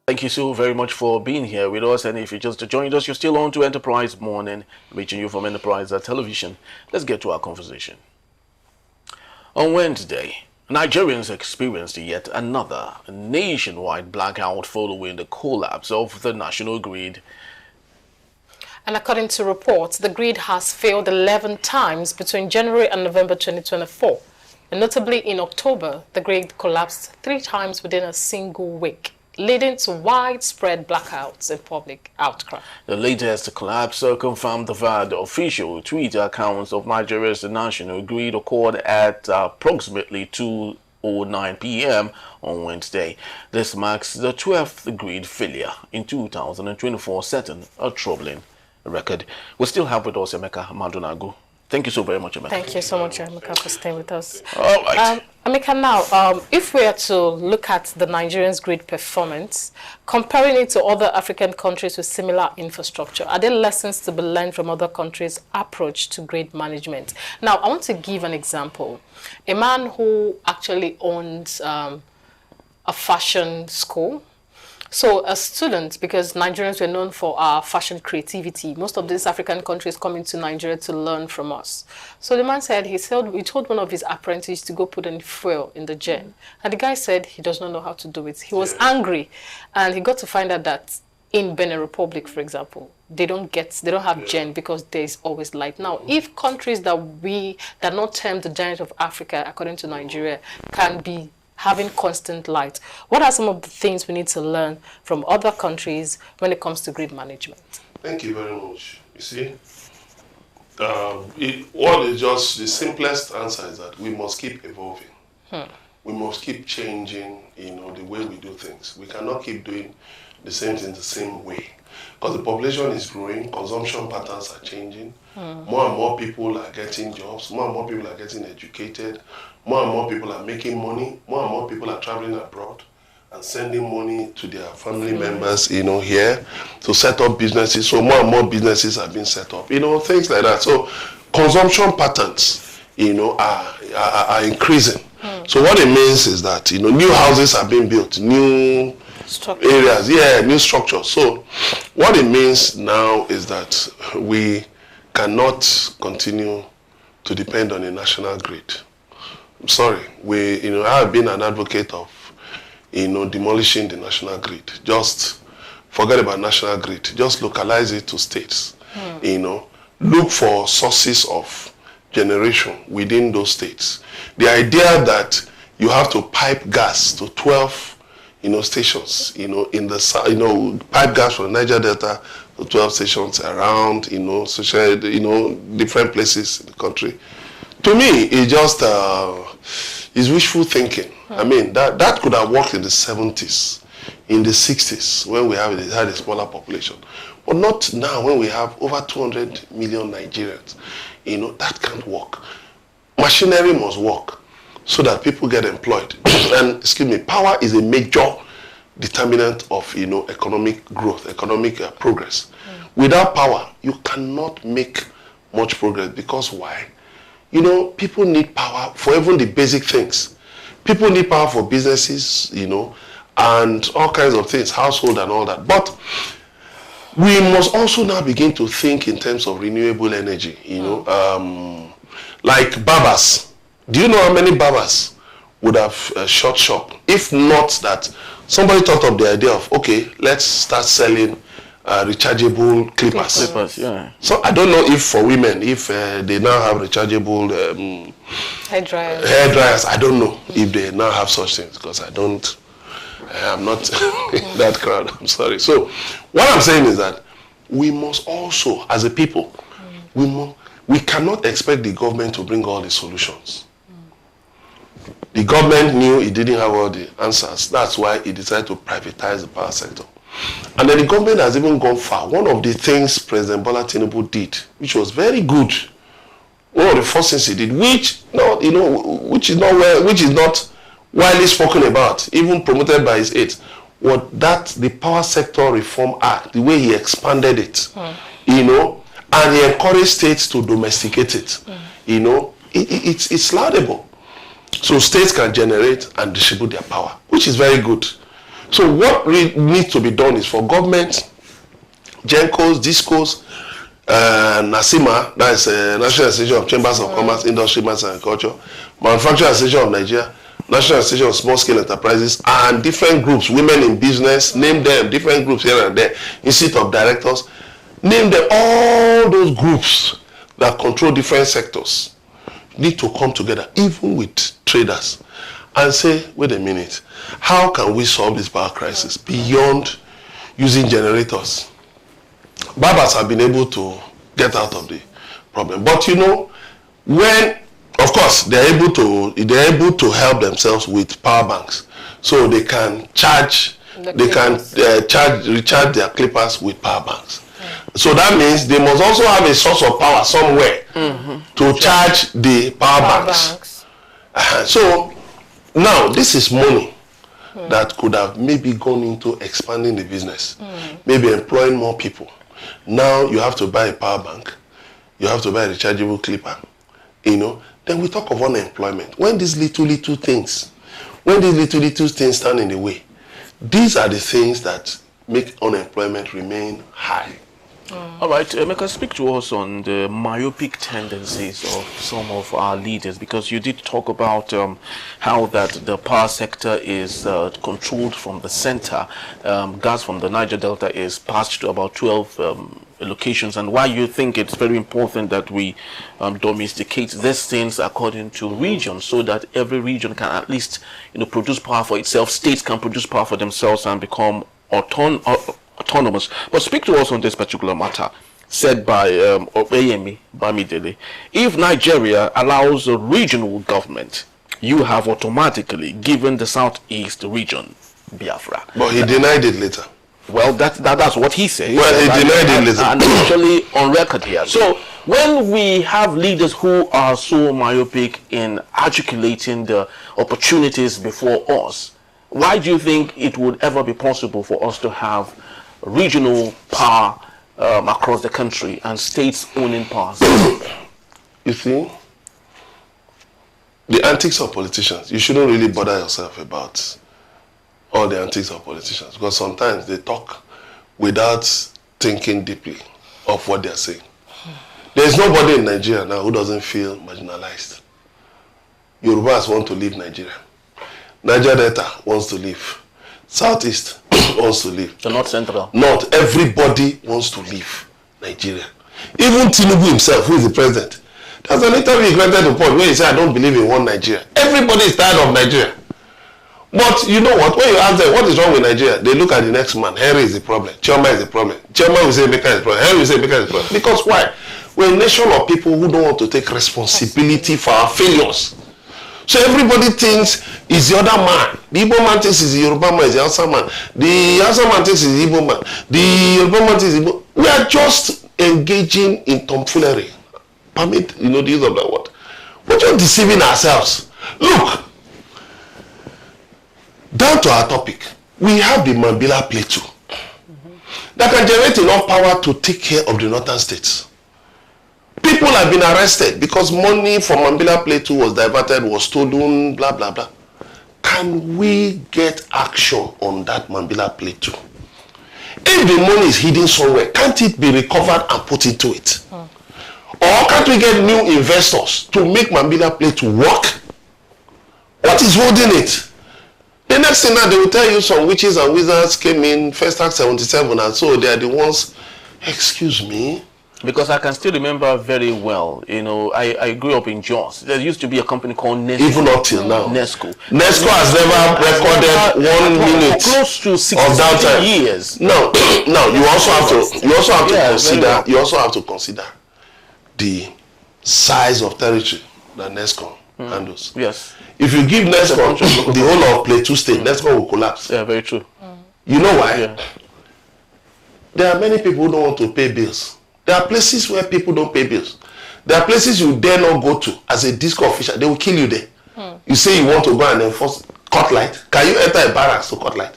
Thank you so very much for being here with us. And if you just joined us, you're still on to Enterprise Morning, reaching you from Enterprise Television. Let's get to our conversation. On Wednesday, Nigerians experienced yet another nationwide blackout following the collapse of the national grid. And according to reports, the grid has failed 11 times between January and November 2024. And notably in October, the grid collapsed 3 times within a single week, leading to widespread blackouts and public outcry. The latest collapse confirmed via the official Twitter accounts of Nigeria's national grid occurred at approximately 2:09 p.m. on Wednesday. This marks the 12th grid failure in 2024, setting a troubling record. We still have with us Emeka Madunagu. Thank you so very much, Emeka. Thank you so much, Emeka, for staying with us. All right. Emeka, now, if we are to look at the Nigerian's grid performance, comparing it to other African countries with similar infrastructure, are there lessons to be learned from other countries' approach to grid management? Now, I want to give an example. A man who actually owns a fashion school. So a student, because Nigerians were known for our fashion creativity, most of these African countries come into Nigeria to learn from us. So the man said, he told one of his apprentices to go put in fuel in the gen. And the guy said he does not know how to do it. He was angry, and he got to find out that in Benin Republic, for example, they don't have gen because there's always light. Now, if countries that are not termed the giant of Africa, according to Nigeria, can be having constant light, what are some of the things we need to learn from other countries when it comes to grid management? Thank you very much. You see, what is just the simplest answer is that we must keep evolving. We must keep changing, the way we do things. We cannot keep doing the same thing the same way, because the population is growing, consumption patterns are changing. More and more people are getting jobs, more and more people are getting educated, more and more people are making money, more and more people are traveling abroad and sending money to their family members, here to set up businesses. So more and more businesses are being set up, things like that. So consumption patterns, are increasing. So what it means is that, new houses are being built, new areas, new structures. So what it means now is that we cannot continue to depend on a national grid. I'm sorry, I have been an advocate of, demolishing the national grid. Just forget about national grid. Just localize it to states. Look for sources of generation within those states. The idea that you have to pipe gas to 12 stations, in the south, pipe gas from Niger Delta to 12 stations around, social, different places in the country. To me, it just is wishful thinking. I mean, that could have worked in the 70s, in the 60s, when we had a smaller population. But not now, when we have over 200 million Nigerians. That can't work. Machinery must work so that people get employed. And, power is a major determinant of, economic growth, economic progress. Without power, you cannot make much progress. Because why? People need power for even the basic things. People need power for businesses, and all kinds of things, household and all that. But we must also now begin to think in terms of renewable energy, like barbers. Do you know how many barbers would have shut shop if not that somebody thought of the idea of, okay, let's start selling rechargeable clippers. So I don't know if for women, if they now have rechargeable hair dryers. I don't know if they now have such things, because I'm not in that crowd. I'm sorry. So what I'm saying is that we must also, as a people, we cannot expect the government to bring all the solutions. The government knew it didn't have all the answers. That's why it decided to privatize the power sector. And then the government has even gone far. One of the things President Bola Tinubu did, which was very good, one of the first things he did, which is not widely spoken about, even promoted by his aides, was that the Power Sector Reform Act, the way he expanded it, and he encouraged states to domesticate it. It's laudable. So states can generate and distribute their power, which is very good. So what really needs to be done is for government, GENCOs, DISCOs, NACIMA, that is National Association of Chambers of Commerce, Industry, Mines and Agriculture, Manufacturing Association of Nigeria, National Association of Small Scale Enterprises, and different groups, women in business, name them, different groups here and there, Institute of Directors, name them, all those groups that control different sectors need to come together, even with traders, and say, wait a minute, how can we solve this power crisis beyond using generators? Barbers have been able to get out of the problem. But you know, when, of course, they're able to help themselves with power banks. So they can charge, recharge their clippers with power banks. So that means they must also have a source of power somewhere to charge the power banks. So now this is money that could have maybe gone into expanding the business, maybe employing more people. Now you have to buy a power bank, you have to buy a rechargeable clipper, you know. Then we talk of unemployment. When these little things, stand in the way, these are the things that make unemployment remain high. All right, Emeka, speak to us on the myopic tendencies of some of our leaders, because you did talk about how that the power sector is controlled from the center. Gas from the Niger Delta is passed to about 12 locations, and why you think it's very important that we domesticate these things according to regions, so that every region can at least, you know, produce power for itself. States can produce power for themselves and become autonomous. But speak to us on this particular matter, said by Opeyemi Bamidele. If Nigeria allows a regional government, you have automatically given the southeast region Biafra. But he denied it later. Well, that's what he said. Well, he denied it later. And actually on record here. So when we have leaders who are so myopic in articulating the opportunities before us, why do you think it would ever be possible for us to have regional power across the country and states owning powers? You see, the antics of politicians, you shouldn't really bother yourself about all the antics of politicians, because sometimes they talk without thinking deeply of what they're saying. There's nobody in Nigeria now who doesn't feel marginalized. Yorubas want to leave Nigeria. Niger Delta wants to leave. Southeast wants to leave. So not central. Not everybody wants to leave Nigeria. Even Tinubu himself, who is the president, there's an interview he granted to point where he said, I don't believe in one Nigeria. Everybody is tired of Nigeria. But you know what? When you ask them, what is wrong with Nigeria? They look at the next man. Henry is the problem. Chioma is the problem. Chioma will say Emeka is the problem. Henry will say Emeka is the problem. Because why? We're a nation of people who don't want to take responsibility for our failures. So everybody thinks it's the other man. The Igbo man thinks it's the Yoruba man, it's the Hausa man. The Hausa man thinks it's the Igbo man. The Yoruba man thinks it's the Igbo. We are just engaging in tomfoolery. Permit, you know, the use of that word. We're just deceiving ourselves. Look, down to our topic, we have the Mambila Plateau that can generate enough power to take care of the northern states. People have been arrested because money from Mambila Plateau was diverted, was stolen, blah, blah, blah. Can we get action on that Mambila Plateau? If the money is hidden somewhere, can't it be recovered and put into it? Or can't we get new investors to make Mambila Plateau work? What is holding it? The next thing now, they will tell you some witches and wizards came in First Act 77, and so they are the ones. Excuse me? Because I can still remember very well, you know, I grew up in Jos. There used to be a company called Nesco. Even up till now. Nesco. Nesco has never recorded 1 minute close to 60 years. No, you also have to consider the size of territory that Nesco handles. Yes. If you give Nesco the whole of Plateau State, Nesco will collapse. Yeah, very true. You know why? Yeah. There are many people who don't want to pay bills. There are places where people don't pay bills. There are places you dare not go to as a DISCO official. They will kill you there. You say you want to go and enforce cut light. Can you enter a barracks to cut light?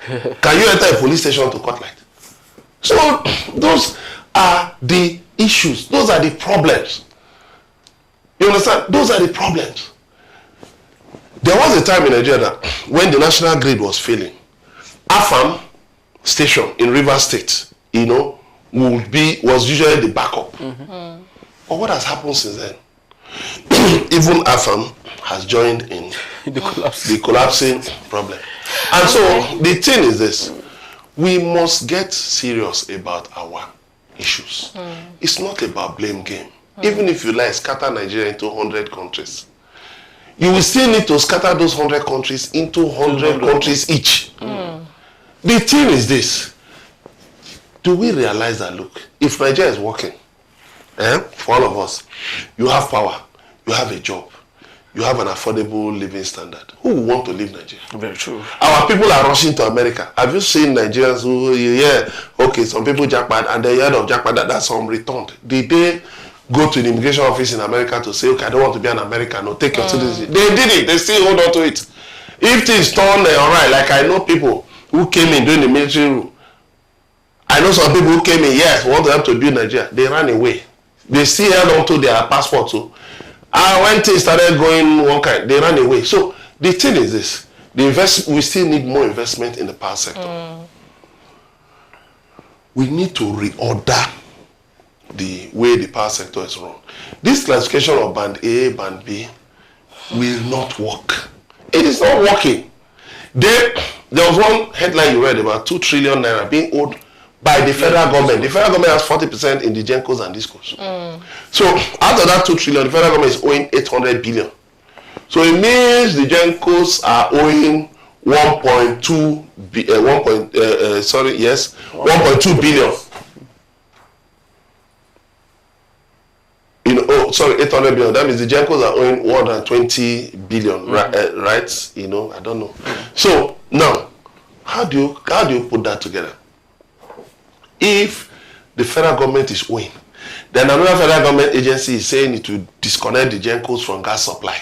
Can you enter a police station to cut light? So those are the issues. Those are the problems. You understand? Those are the problems. There was a time in Nigeria that when the national grid was failing, Afam station in Rivers State, was usually the backup. But what has happened since then? Even Afam has joined in the collapsing problem. And so the thing is this: we must get serious about our issues. It's not about blame game. Even if you like scatter Nigeria into 100 countries, you will still need to scatter those 100 countries into 100 countries each. The thing is this: do we realize that, look, if Nigeria is working, for all of us, you have power, you have a job, you have an affordable living standard. Who will want to leave Nigeria? Very true. Our people are rushing to America. Have you seen Nigerians who, some people jackpot, and they heard of jackpot that some returned. Did they go to the immigration office in America to say, okay, I don't want to be an American, no, take your citizenship? They did it. They still hold on to it. If things turn all right, like I know people who came in during the military rule. I know some people who came in, yes, want to help to build Nigeria. They ran away. They still held on to their passport too. And when things started going one kind, they ran away. So the thing is this: we still need more investment in the power sector. We need to reorder the way the power sector is run. This classification of band A, band B will not work. It is not working. There was one headline you read about 2 trillion naira being owed by the federal government. The federal government has 40% in the GENCOs and DISCOs. So out of that 2 trillion, the federal government is owing 800 billion. So it means the GENCOs are owing 1.2 billion. 800 billion. That means the GENCOs are owing 120 billion, right? I don't know. So now, how do you put that together? If the federal government is owing, then another federal government agency is saying it will disconnect the GENCOs from gas supply.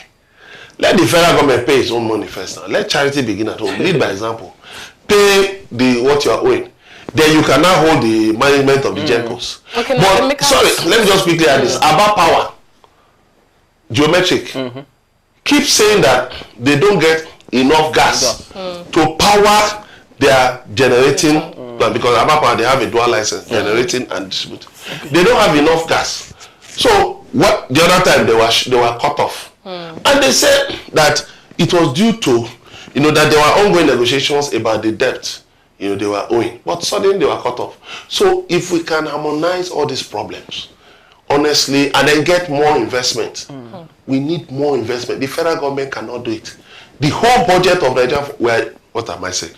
Let the federal government pay its own money first now. Let charity begin at home. Lead by example. Pay what you are owing. Then you can now hold the management of the GENCOs. Okay, but let me just quickly add this. About power, Geometric, keep saying that they don't get enough gas to power their generating plant, because About Power, they have a dual license, generating and distributing. They don't have enough gas. So what the other time they were cut off. And they said that it was due to, that there were ongoing negotiations about the debt, they were owing. But suddenly they were cut off. So if we can harmonize all these problems, honestly, and then get more investment, we need more investment. The federal government cannot do it. The whole budget of Nigeria, what am I saying?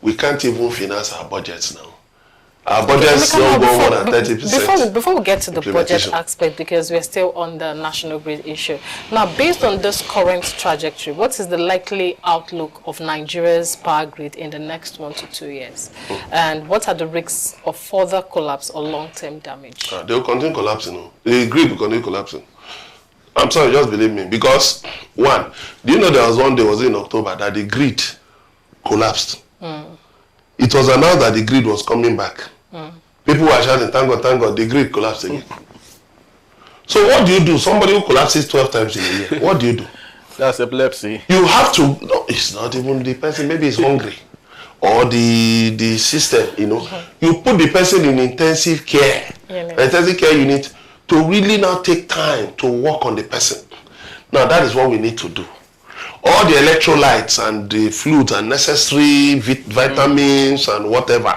We can't even finance our budgets now. Our budgets don't go more than 30%. Before we get to the budget aspect, because we're still on the national grid issue. Now, based on this current trajectory, what is the likely outlook of Nigeria's power grid in the next 1 to 2 years? And what are the risks of further collapse or long-term damage? They will continue collapsing. The grid will continue collapsing. I'm sorry, just believe me. Because, one, do you know there was one day, was in October, that the grid collapsed? It was announced that the grid was coming back. People were shouting, thank God, the grid collapsed again. So what do you do? Somebody who collapses 12 times in a year, what do you do? That's epilepsy. You have to, no, it's not even the person, maybe he's hungry. Or the system, You put the person in intensive care, intensive care unit, to really now take time to work on the person. Now that is what we need to do. All the electrolytes and the fluids and necessary vitamins and whatever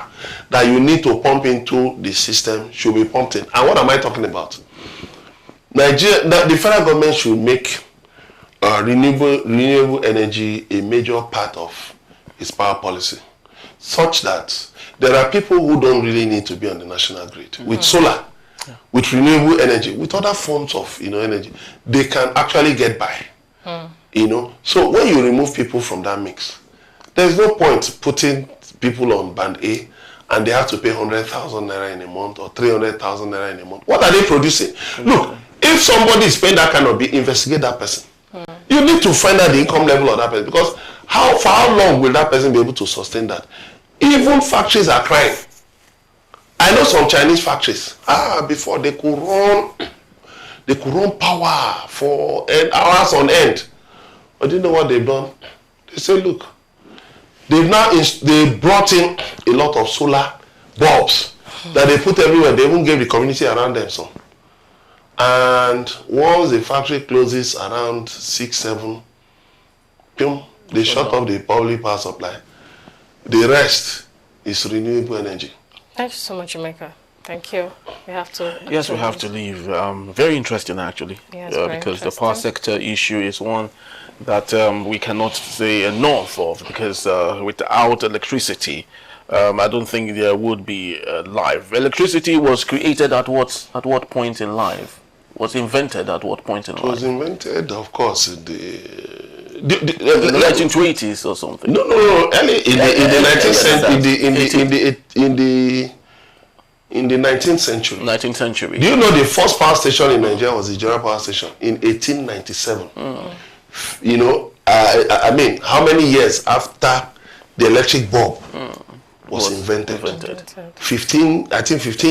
that you need to pump into the system should be pumped in. And what am I talking about? Nigeria, the federal government should make renewable energy a major part of its power policy, such that there are people who don't really need to be on the national grid. With solar, with renewable energy, with other forms of energy, they can actually get by. So when you remove people from that mix, there's no point putting people on band A and they have to pay 100,000 naira in a month or 300,000 naira in a month. What are they producing? Look, if somebody is paying that kind of bill, investigate that person. You need to find out the income level of that person, because for how long will that person be able to sustain that? Even factories are crying. I know some Chinese factories, before they could run power for hours on end. But do you know what they've done? They say, look, They brought in a lot of solar bulbs that they put everywhere. They even gave the community around them some. And once the factory closes around 6, 7, they shut off the public power supply. The rest is renewable energy. Thank you so much, Emeka. Thank you. We have to. Yes, we have to leave. Very interesting, actually, because the power sector issue is one that we cannot say enough of, because without electricity, I don't think there would be life. Electricity was created at what point in life? Was invented at what point in life? It was invented, of course, in the 1920s or something. No. Early in the 19th century. In the 19th century. 19th century. Do you know the first power station in Nigeria was the General Power Station in 1897? You know, I mean, how many years after the electric bulb was invented? 15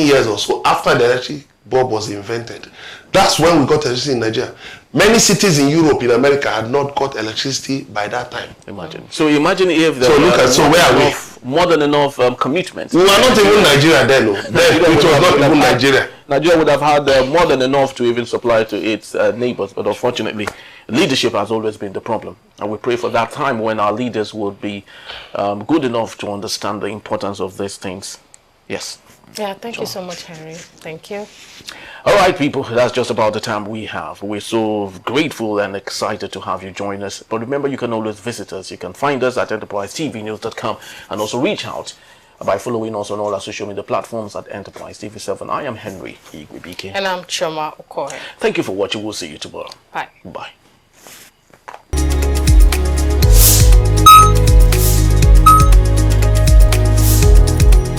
years or so after the electric bulb was invented. That's when we got electricity in Nigeria. Many cities in Europe, in America, had not got electricity by that time. Imagine. So imagine if there more than enough commitments. We were not even Nigeria then. Then it was not even Nigeria. Nigeria would have had more than enough to even supply to its neighbors, but unfortunately, leadership has always been the problem. And we pray for that time when our leaders would be good enough to understand the importance of these things. Yes. Yeah, thank you so much, Henry. Thank you. All right, people, that's just about the time we have. We're so grateful and excited to have you join us. But remember, you can always visit us. You can find us at enterprisetvnews.com and also reach out by following us on all our social media platforms at Enterprise TV7. I am Henry Igwebike. And I'm Chioma Okoye. Thank you for watching. We'll see you tomorrow. Bye. Bye.